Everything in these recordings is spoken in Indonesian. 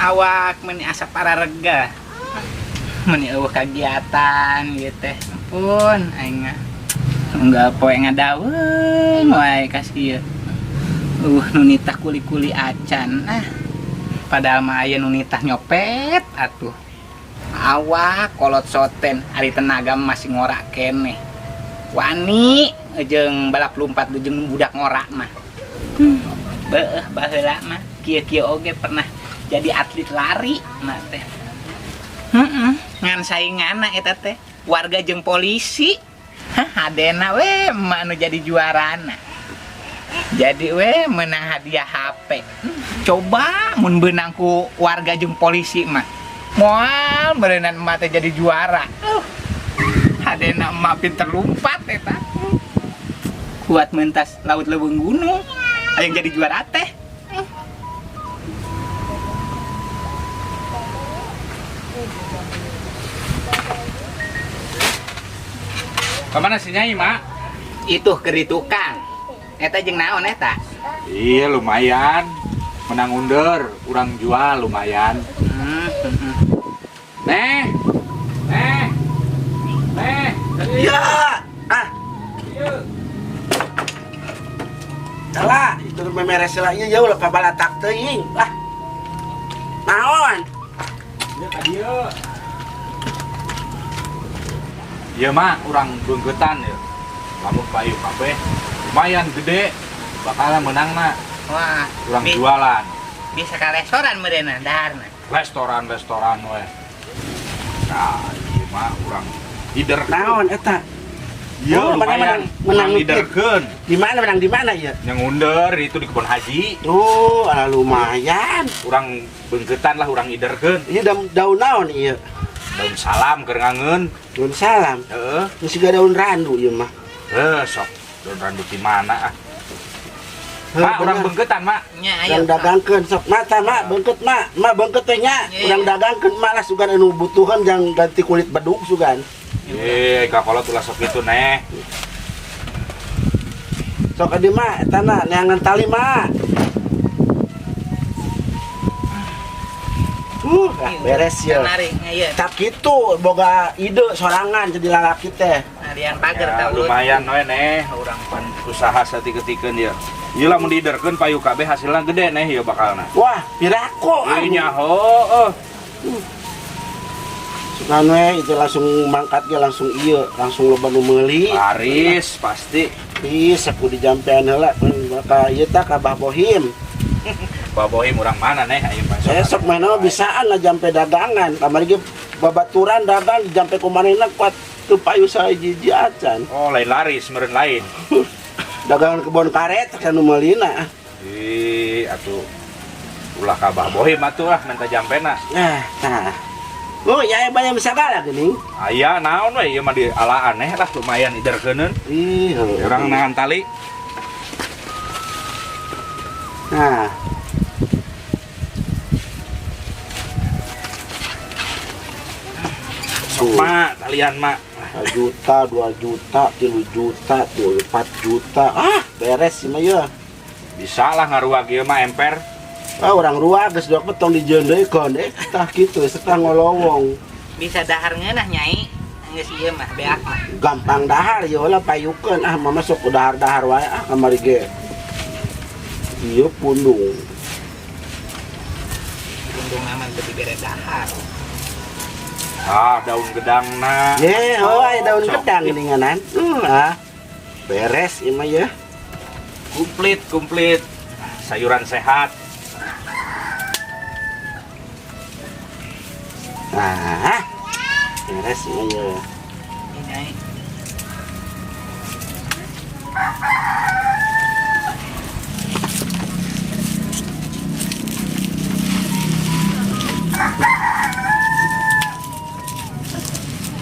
Awak meni asa pararega meni eueuh kagiatan gitu ampun aing enggak poe ngadaweun wae kasih nu nitah kuli-kuli acan padahal mah aya nu nitah nyopet atuh awak kolot soten ari tenaga masih ngorak keneh wani jeung balap lompat jeung budak ngorak mah beueuh baheula mah kieu-kieu oge pernah jadi atlet lari nah teh ngan sainganna eta teh warga jeung polisi hadena we anu jadi juarana jadi we menang hadiah HP coba mun beunang ku warga jeung polisi mah moal berenang emak teh jadi juara hadena emak pinter lompat eta kuat mentas laut leuweung gunung aya jadi juara teh. Kemana si Nyai, Mak? Itu keritukan. Eta jeung naon eta? Iya, lumayan. Menang under, urang jual lumayan. Neh. Iya. Iya. Salah, itu memeres lah ieu jauh ka balatak teuing. Naon? Iya ka dieu. Iya mah, urang beungkeutan ya. Lamun payu kabeh lumayan gede, bakalan menang na. Wah, Urang jualan. Bisa ka restoran meureunna daharna. Restoran we. Nah, ieu mah urang hider. Naon eta? Iya, lumayan. Menang hiderkeun. Di mana ya? Yang under itu di kebun haji. Oh, lumayan. Urang beungkeutan lah urang hiderkeun. Ieu daun naon ieu? Daun salam keur ngangeun. Daun salam. Heeh. Geus siga daun randu ieu mah. Sok daun randu di mana Mak, urang beungkeutan, Mak. Nya aya. Urang dagangkeun sok mata, Mak, beungkeut, Mak. Mak beungkeut teh nya. Urang dagangkeun malah sugan anu butuhan jang ganti kulit bedug sugan. Kakolot ulah sok itu neh. Sok adi mah eta na neangan tali, Mak. Beres ya. Tak gitu, boga ide sorangan jadi lalaki teh. Harian pager Ya, tau lumayan we neh, urang pan usaha satik-ketikeun ya. Ieu lamun diderkeun payu kabeh hasilna gede neh ieu bakalna. Wah, pirako. Ieu nyaho. Sugan we itu langsung mangkat ge langsung ieu, langsung loba nu meuli. Laris pasti. Ih, saku dijampean heula ka ieu tah ka Bah Bohim. Babohim urang mana neh aya pas. Esok mana bisaan lah jampe dagangan. Kamari ge babaturan dagang jampe kumanehna kuat teu payu sahiji acan. Oh, lain laris meureun lain. Dagangan kebon karet anu meulina. Atuh ulah ka Babohim atuh minta jampena. Nah. Oh, ya banyak sagala geuning. Aya naon we ieu mah di alaan neh lah lumayan hiderkeuneun. Ih, Urang nahan tali. Nah. Mak, talian mak. 1 juta, 2 juta, 3 juta, 4 juta. Beres sih mah ya. Bisa lah ngaruag ieu mah emper. Orang ruag geus dok betong dijeundeukon tah kitu setah ngolowong. Bisa dahar ngeunah Nyai. Geus ieu mah beak mah. Gampang dahar ya ulah payukeun mah masuk dahar-dahar wae kamari ge. Ieu pundung. Pundung aman teu dibere dahar. Daun gedangna. Daun gedang geuninganan. Beres ieu mah ya. Komplit sayuran sehat. Nah, beres ya. Ini.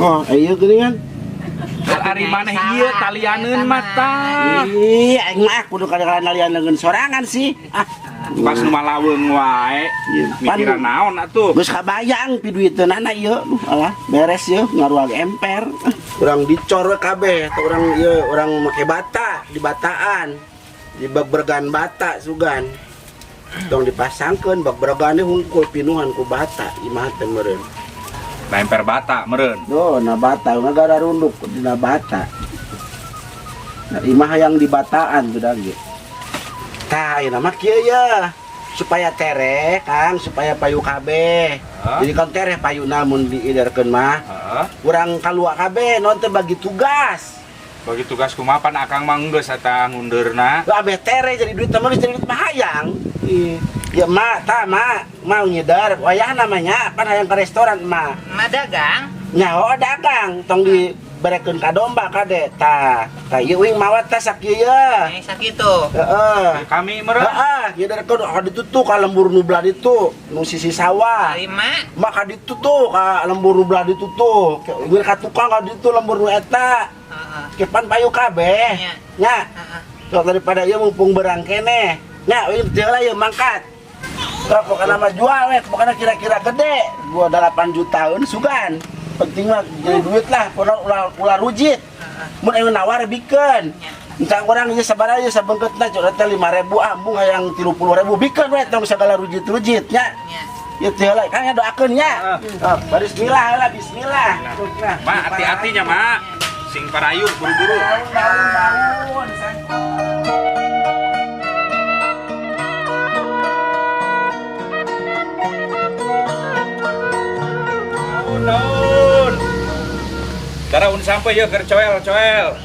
Oh, ayo geuningan. Ari maneh ieu talianeun mata. Ih, aing mah kudu kadang-kadang nalian sorangan sih. Ah, Pas nu malaweung wae. Mikiran naon atuh? geus kabayang pi duiteunana ieu. Alah, beres ieu ngaruag emper. Urang dicor we kabeh, teu urang ieu urang make bata di bataan. Di bag-bergan bata sugan. Tong dipasangkeun bag-bergane hungkul pinuhan ku bata imah teh meureun. Lemper bata meureun. Duh, na bata ngagara runduk dina bata. Nah, imah yang di bataan budak ge. Tah, ieu mah kieu ya. Supaya tere, Kang, supaya payu kabeh. Jadi kan tere payuna mun diiderkeun mah. Heeh. Urang kalua kabeh non teh bagi tugas. Bagi tugas kumapan akang mah geus eta ngundeurna. Abeh tere jadi duit mah geus jadi duit mah hayang. Ya mak, mau nyedar, wayah namanya, pan hayang ke restoran mak. Ma dagang. Nyaho dagang, tong diberekeun ka domba kade, tah ieu wing mawat tah sakieu ya. Sakitu. Heeh. Kami meureun. Heeh, ieu darekeun ka ditu tuh ka lembur nu belah ditu, nu sisi sawah. Lima. Mak ka ditu tuh ka lembur nu belah ditu tuh. Geus ka tukang ka ditu lembur nu eta. Heeh. Kepan payu kabeh. Nya. Nya. Heeh. Sok daripada ieu mumpung berang keneh. Nya, wing teu lah ieu mangkat. Sok pokona mah jual we, pokona kira-kira gede. 28 jutaan sugan. Penting mah jadi duit lah, ulah rujit. Mun aya nawar bikeun. Entah orang ieu sabaraha ieu sabeungkeutna cok teh 5.000 ambung hayang 30.000 bikeun we tong sagala rujit-rujit nya. Nya. Ieu teh heula Kang doakeun nya. Bismillah heula bismillah. Mak hati-hati nya mak. Sing parayur buru-buru. Daun. Daun. Daraun sampai ya keur coel.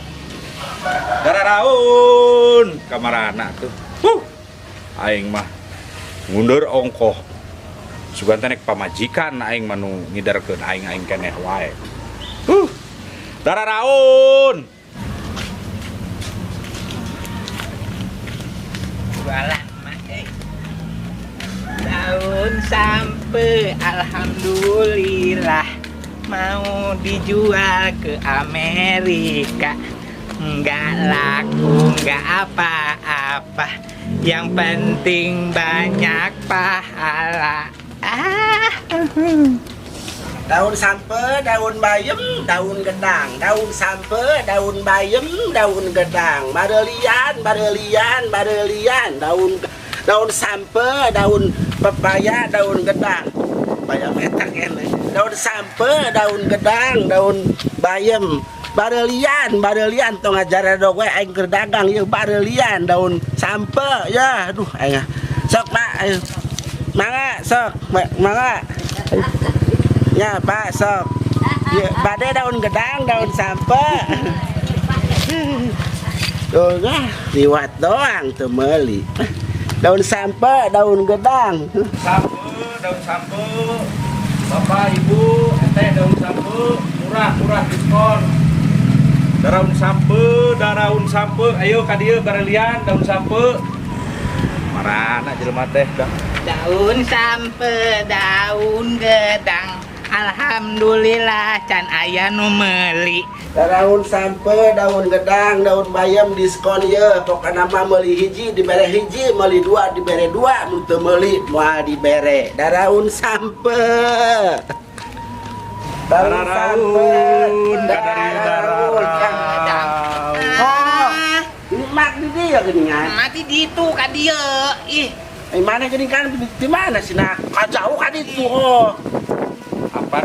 Dararaun kamarana tuh. Aing mah ngundur ongkoh. Sugan teh nek pamajikan aing mah nu ngiderkeun aing keneh wae. Dararaun. Jualan mah daun sampai alhamdulillah mau dijual ke Amerika. Nggak laku, nggak apa-apa. Yang penting banyak pahala. Daun sampe, daun bayem, daun gedang. Daun sampe, daun bayem, daun gedang. Barelian. Daun sampe, daun pepaya, daun gedang. Bayam etak kene. Daun sampe, daun gedang, daun bayem. Barelian tong ngajar dog we aing keur dagang ieu barelian daun sampe ya. Aduh aya. Sok Pak, ayo. Mangga sok, mangga. Ya Pak, sok. Ya, bade daun gedang, daun sampe. Tuh lah, liwat doang tuh meuli. Daun sampe, daun gedang. Daun sampo. Bapak, Ibu, teh daun sampo murah diskon. Daun sampo, ayo ka dieu barelian daun sampo. Marana jelema teh dah. Daun sampe, daun gedang. Alhamdulillah can aya nu meuli. Daun sampe, daun gedang, daun bayam diskon ye. Pokoknya mah meuli hiji dibere hiji, meuli dua dibere dua, mun teu meuli moal dibere. Daun sampe. Dararaun. Oh, ini mak di dia geuningan. Mati ditu ka dieu. Ih, Mana geuning kan di mana sih nak? Jauh ka ditu. Oh. Apa?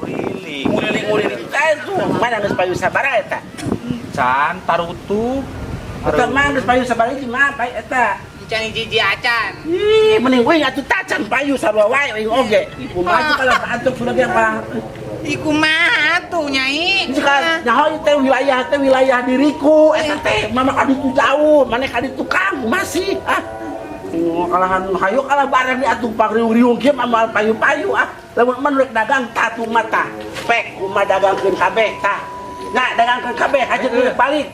Nguliling itu mana geus payu sabaraha eta? Can tarutu. Eta mah geus payu sabaraha di mana payu eta? can hiji acan. Ih, mending we atuh tacan payu sarua wae we oge. Kumaha kalau antuk sudah dia mah. Iku mah tuh nyai. Kan nyaho teh wilayah diriku eta teh mama kaditu jauh mana kaditu kang masih kalahan hayu kalah bareng di atuh pagriung-riung kieu amal payu-payu lamun man rek dagang tatu mata pek kumaha dagangkeun kabeh tah nah dagangkeun kabeh hajeun balik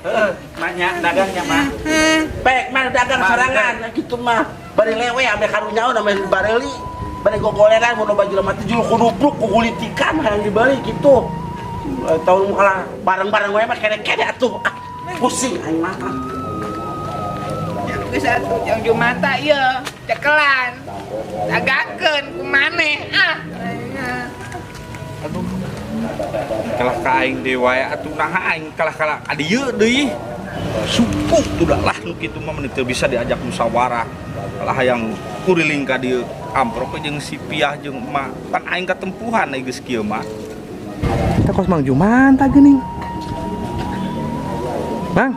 Maknya dagangnya mah. pek mah dagang sarangan kitu mah bari lewe ame karunyaon ame bareli bari gogoleran mun baju lemah tujul kudupruk kukulitikan hayang dibeli kitu tahun kalah bareng-bareng we mah kene-kene atuh pusing aing mah Geus atuh jang Jumata ieu cekelan. Dagangkeun ku maneh Aduh. Kalah ka aing deui wae atuh naha aing kalah ka dieu deui. Suku udah lah nu kitu mah meuni teu bisa diajak musyawarah. Kalah hayang kuriling ka dieu amprok jeung si Piah jeung emak. Pan aing katempuhan geus kieu mah. Kita kos Mang Jumanta geuning. Mang,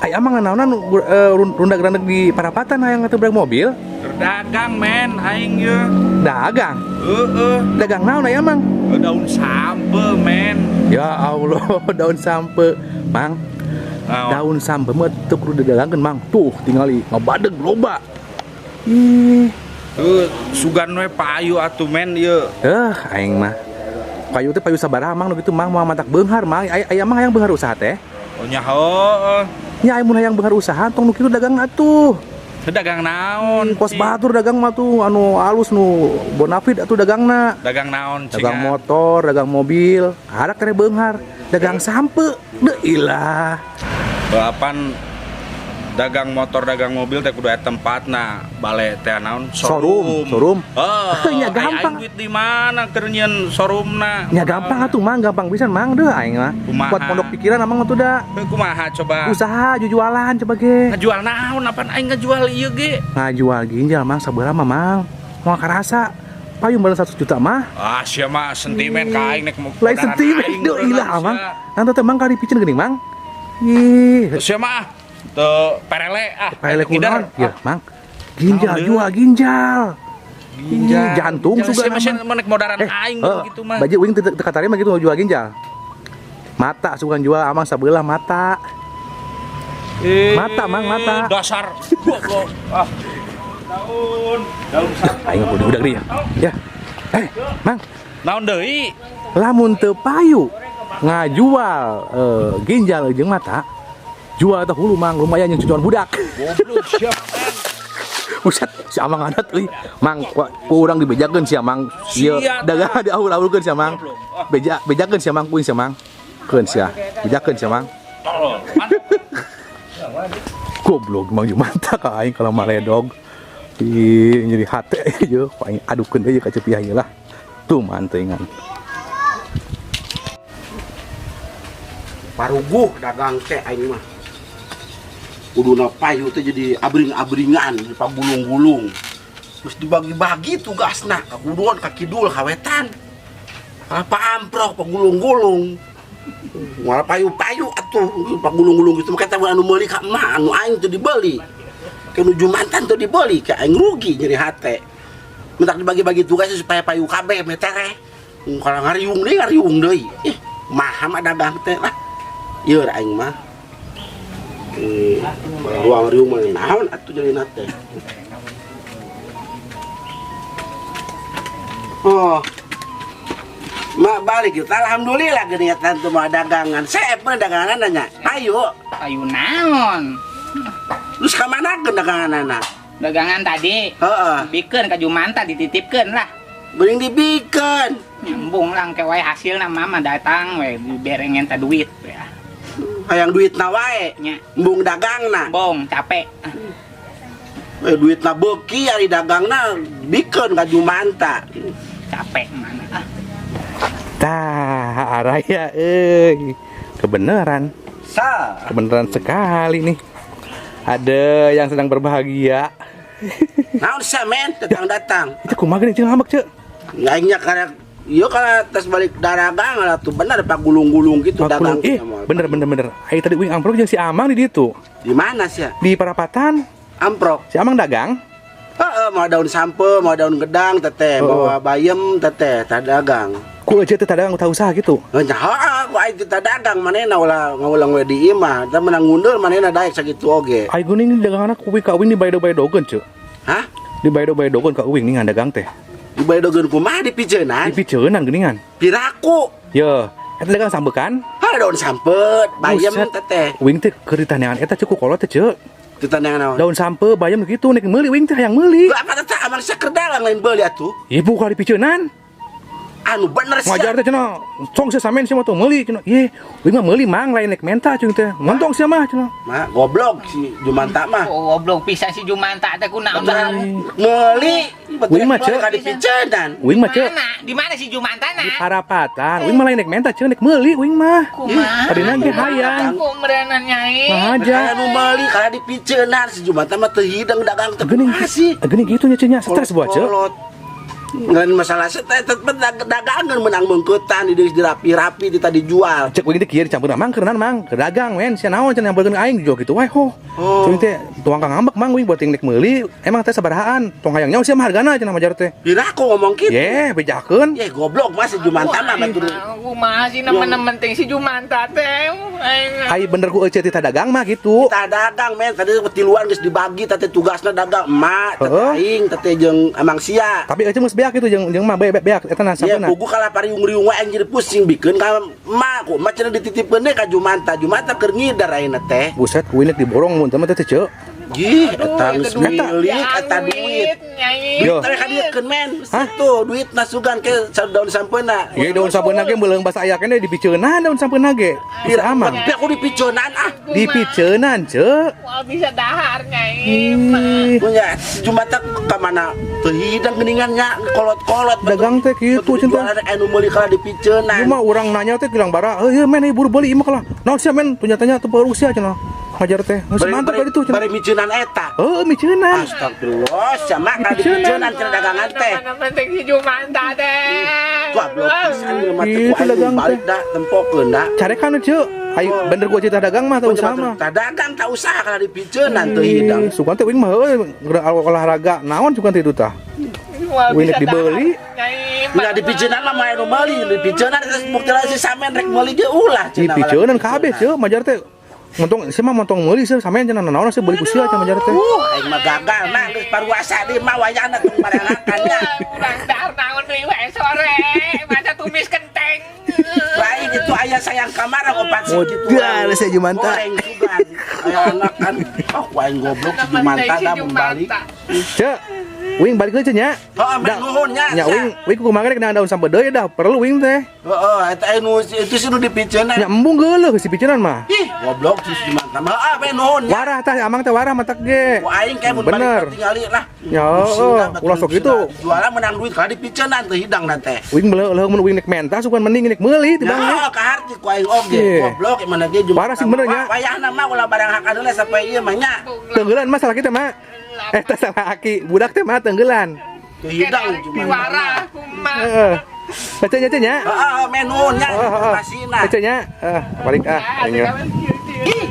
aya amang naonan rundag-randag di parapatan hayang ngatebrak mobil? Berdagang men aing ye. Dagang. Heeh. Dagang naon aya Mang? Daun sampe men. Ya Allah, daun sampe. Mang, daun sampe mah teu kudu didagangkeun Mang. Tuh, tingali ngabadeg loba. Ih, Sugan we payu atuh men ye. aing mah. Payu teh payu sabaraha Mang nu kitu Mang moal matak beunghar Mang. Aya mah hayang beunghar usaha teh. Oh nya heueuh. Nya aya mun hayang beunghar usaha tong nu kitu dagang atuh. Dagang naon? Kos batur dagang mah tuh anu alus nu bonafit atuh dagangna. Dagang naon? Dagang motor, dagang mobil, ada kere beunghar, dagang sampe. Deuilah. Balapan dagang motor, dagang mobil teh kudu aya tempatna. Bale teh naon? Showroom. Nya gampang. Aing duit di mana keur nyieun showroomna? Nya gampang atuh Mang, gampang pisan Mang deuh aing mah. Buat pondok pikiran amang atuh da. Kumaha coba? Usaha jualan coba ge. Ngajual naon? Apaan aing ngajual ieu ge? Ngajual ginjal Mang sabeula mah Mang. Moal karasa. Payung balen 100 juta mah. Ah, sia mah sentimen ka aing nek Lain sentimen deuilah Mang. Anta teh Mang kali pikeun geuning Mang. Ih, sia mah teu perele Pele kunaon? Ya, Mang. Ginjal jual ginjal. Ih, jantung juga juga masih menek modaran aing gitu mah. Baju wing teu katarima gitu jual ginjal. Mata sugan jual amang sabelah mata. Mata Mang, mata. Dasar goblok. Daun sampe. Aing kudu budak dia. Ya. Mang, Naon deui? lamun teu payu ngajual ginjal jeung mata, jual teh hulu Mang, lumayan yang cucuan budak. Goblok siap. Buset, si Amang adat euy. Mang kurang dibejakeun si Amang. Ieu dagang diaul-aulkeun si Amang. Bejakeun si Amang kuing si Amang. Keun sia. Bejakeun si Amang. Goblok Mang Jumanta ka aing kalau maledog. Ih, nyeri hate ieu, aing adukeun deui ka Cepiah ieu lah. Tuh manteuingan. paruguh dagang teh aing mah kuduna payu teh jadi abring-abringan pagulung-gulung terus dibagi-bagi tugasna ka kuduan ka kidul kawetan apa amprok pagulung-gulung moal payu-payu atuh pagulung-gulung gitu kata anu meuli ka emah anu aing teu dibeli ke nu Jumantan teu dibeli ka aing rugi nyeri hate mentak dibagi-bagi tugas supaya payu kabeh metere kalau ngariung deui ih maha mah dagang teh lah ieu aing mah ruang riung mah naon atuh jalina teh oh mak balik kita alhamdulillah geuning eta teh mah dagangan seep mah dagangan nya payu naon terus ka manakeun daganganna dagangan tadi heeh bikeun ka Jumanta dititipkeun lah beuring dibikeun nyambung lang ke wae hasilna mama datang we diberengen ta duit ya hayang duitna wae nya embung dagangna bong capek duitna beuki ari dagangna bikeun ka Jumanta capek mana Tah, araya euy. Kebenaran sekali nih. Ada yang sedang berbahagia. naon sia men datang Itu kumaha geuning jeung ngambek, Ceu? lainnya karena iya kalau tas balik dagang lah tuh benar pak gulung-gulung gitu dagang bener. Ayo tadi wing amprok jeung si Amang di ditu. di mana sih Di Parapatan. amprok Si Amang dagang. mau daun sampe mau daun gedang teteh mau bayam teteh tak dagang Ku aja teh tadagang teu usaha gitu. Nya ku aing teh dagang manehna ngaulang we di imah, da menang ngundul manehna daek sakitu oge. Ai geuning dagangan ku ka uing di baedo-baedogeun ceu. Hah? Di baedo-baedogeun ka uing ningan dagang teh. Di baedogeun kumaha di pijeunan? Di piceunan geuningan. Piraku. Ye, eta dagang sambekan. Ha daun sampet, bayam Buset. teteh. Uing teh keur ditaneangan eta cukup kolot teh ceu. Ditandangan naon? Daun sampe bayam gitu nek meuli uing teh hayang meuli. Lah apa teh aman saker dagang lain beuli atuh. Ibu ka di piceunan. Anu bener sih. Ngajar teh cenah. Cong sia samen sia mah tuh meuli cenah. Ye, uing mah meuli mang lain nek menta cing teh. Montong sia mah cenah. Mah goblok si Jumanta mah. Oh, goblok pisan si Jumanta teh kunaon barang. Meuli. Uing mah ceu. Ka di pijeunan. Uing mah ceu Di mana si Jumanta di na? Parapatan. Uing mah lain nek menta ceu nek meuli uing mah. Kumaha? Tadina ge hayang. Aku meureunan nyai. Mah aja. Anu meuli ka di pijeunan si Jumanta mah teu hidang dagang teu Geuning masih. geuning gitu nya cenah stres buat ceu. Ngan masalah saya tetep dagangan menang mengkutan di rapi-rapi di tadi jual. Cek uing teh kieu dicampur mang keurenan mang. Keur dagang men sia naon cenah nyampeurkeun aing dijual kitu wae ho. Oh. Cing teh tuang ka ngambek mang uing buat nek meuli emang teh sabarahaan. Tong hayang nyawa sia mah hargana cenah majar teh. Piraku ngomong gitu. Ye, bejakeun. Ya goblok mas si Jumanta mah batur. Aku masih nemen-nemen ting si Jumanta teh. Ai bener ku euceut teh dagang mah gitu. Kita dagang men tadi tiluan geus dibagi tadi tugasna dagang emak teh Heeh. aing teh jeung amang sia. Tapi euceut geus beak gitu jeung mah beak eta na Ya sampuna. buku kalapariung-riung wae anjir pusing bikeun ka emak ku emak cenah dititipkeun deui ka Jumanta. Jumanta keur ngidar ayeuna teh. Buset, kuwi nek diborong mun teh teh ceu. Gih, eta geus milik eta duit. Nyai. Yo. Duit teh kadiekeun men. Hah? Tuh duitna sugan ke daun sampeuna. Ye daun sampeuna ge meuleung basa aya keneh dipiceunan daun sampeuna ge. Bisa aman. Tapi aku dipiceunan ah. Dipiceunan ceu. Wah bisa dahar nyai. Ih, Punya si Jumanta ka mana? Teu hidang geuningannya kolot-kolot. dagang teh kitu cinta. Ada anu meuli kala dipiceunan. Cuma urang nanya teh bilang bara, "Heuh men buru beli imah kalah." Naon sia men tanya teh perlu sia cenah. Ngajar teh. Geus mantap kali itu cenah. Bari miceunan eta. Heuh miceunan. Astagfirullah, sama ka dipiceunan cenah dagangan teh. Nemen ting si Jumanta teh. Goblok pisan ieu mah teh Itu ku dagang aing balik teh. da tempokeun da. Carekan ceu. Ayo bener gua cerita dagang mah teu usaha mah. Tak dagang tak usaha kala dipiceunan teu hidang. Sukan teh uing mah heuh olahraga naon sukan teh itu tah. Wah Uing bisa nek dibeli. Nyai. Nya dipiceunan mah main meuli, dipiceunan terus bukti si samen rek meuli ge ulah cenah. Dipiceunan kabeh ceu majar teh. Montong sia mah montong meuli sih sampean cenah naon sih beli ku sia cenah majar teh. Aing mah gagal nah geus paruasa di mah wayahna teu marangakan nya. Urang dahar naon deui we sore. Maca tumis kenteng. Lain itu ayah sayang kamar opat segitu. Modal saya Jumanta. Goreng sugan. Aya anak kan. Oh, wae goblok si Jumanta da membalik. Ceu. Uing balik deui nya. Heeh, men nuhun nya. Nya uing kumaha rek daun sampai deui dah perlu uing teh. Heeh, eta anu itu sih nu dipiceunan. Nya embung geuleuh si picenan mah. Ih, goblok si Jumanta mah. Heeh, men nuhun nya. Warah tah amang teh warah matak ge. Ku aing kayak mun Bener. balik tingali lah. Ya, ulah sok gitu. Jualan menang duit kala dipiceunan teu hidang na teh. Uing leuh mun uing nek menta sukan mending nek meuli tibang nek. Ya, ka harti ku aing oge. Iya. Goblok mana ge Jumanta. Parah sih bener nya. Wayahna mah ulah barang hak adalah sampai ieu mah nya. Tenggelan mah salah kita mah. Tah salah aki budak teh mah tenggelan. Teu hidang Diwara Jumanta. kumaha. Heeh. Baca nya teh nya. Heeh, men nuhun nya informasina. Baca nya. Balik aing.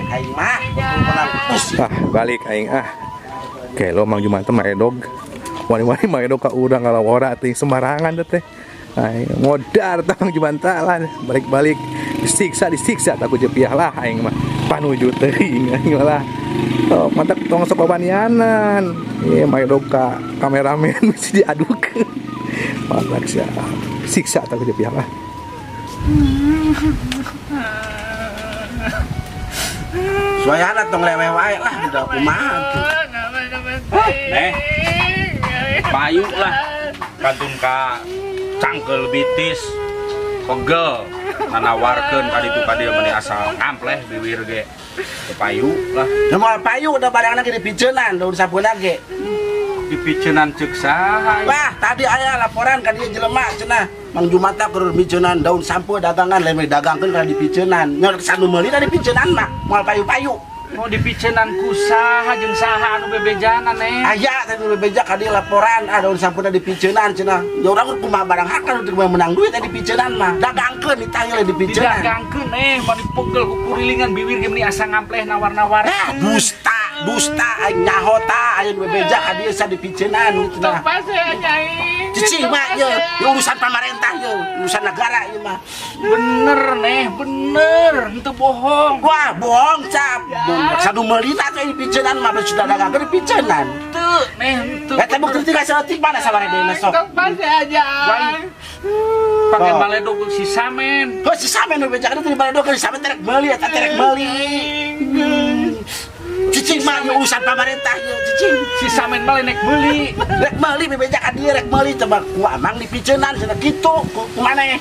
Aing mah menang pusing. Balik aing Oke, lo Mang Jumanta mah edog. Wani-wani mah edog ka urang kalawara teh sembarangan teh. Aing modar tah Mang Jumanta lah balik-balik disiksa takut jepiah lah aing mah panuju teuing aing lah. Oh, mantap tong sok babanianan. Ieu mah edog ka kameramen mesti diadukeun. Mantap sia. Siksa takut jepiah lah. Soalnya tong lewe wae lah udah kumaha tuh. Neh. Payu lah. Kantun ka cangkel bitis. Pegel. Nanawarkeun ka ditu ka dieu meni asal ngampleh biwir ge. Payu lah. Nah, moal payu udah barangna ge dipiceunan, daun sapeuna ge. Dipiceunan ceuk saha? Wah, tadi aya laporan ka dieu jelema cenah. Mang Jumanta keur miceunan daun sampo dagangan lain dagangkeun ka dipiceunan. Nya sanu meuli da dipiceunan mah moal payu-payu. Oh dipiceunan ku saha jeung saha anu bebejanan Aya tadi bebeja ka dieu laporan daun sampuna dipiceunan cenah. Ya urang kumaha barang hak kan menang duit tadi dipiceunan mah. Dagangkeun ditanya dipiceunan. Didagangkeun mah dipegel ku kurilingan bibir ge meni asa ngampleh nawar-nawar. Dusta aing nyahota aya bebeja ka dieu sa dipiceunan cenah. Pas ya nyai. Cicing mah ya urusan pemerintah ya, urusan negara ya mah. Bener neh, bener, itu bohong. Wah, bohong cap. Sadu melina tuh ini picenan mah sudah dagang ke picenan. Tuh, neh, tuh. Eta bukti tiga seletik mana sabar deui sok. Pasti aja. Pakai maledog si samen. Oh, si samen nu bejakan teh balado ke si samen terek meuli eta terek meuli. Cicing mah ya urusan pemerintah ya, cicing. Si samen malah naik beli. Rek meuli bebejakan dia rek meuli teh mah ku amang di picenan cenah kitu kumaneh.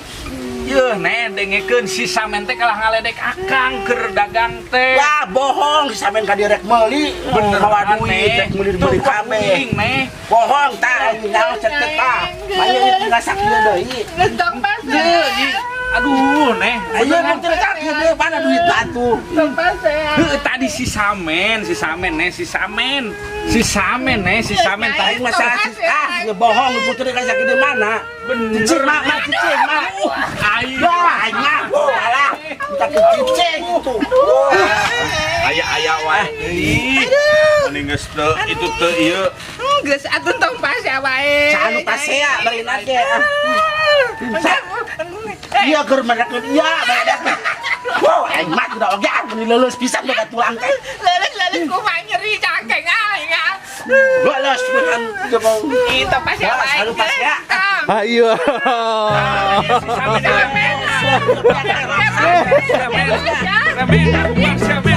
Yeuh, neh dengekeun si samen teh kalah ngaledek akang keur dagang teh. Wah, bohong si samen ka dia rek meuli. Bener bawa duit rek meuli kabeh. neh. Bohong tah nyawa cetek tah. Maya itu ngasak dia deui. Gendong pasti. Aduh, neh. Ayo bukti rek kieu deui mana duit atuh. Gendong pasti. Tadi si samen neh, si samen tadi Aing masalah ya bohong lu putri ka sakit di mana? bener. Cicing mah cicing mah. Ayo. Aing ngaku alah. Kita ke cicing itu. Aya wae deui. Mending geus teu itu teu ieu. Geus atuh tong pasti wae. Sanu pasea bari nake. Iya keur madakeun iya bari. Wow, aing mah udah oge mun leuleus pisan da tulang teh. Leles kumaha nyeri cangkeng aing. Leuleus pisan coba. Itu pasti wae. Sanu pasea. Ayo. Si samen. Samen.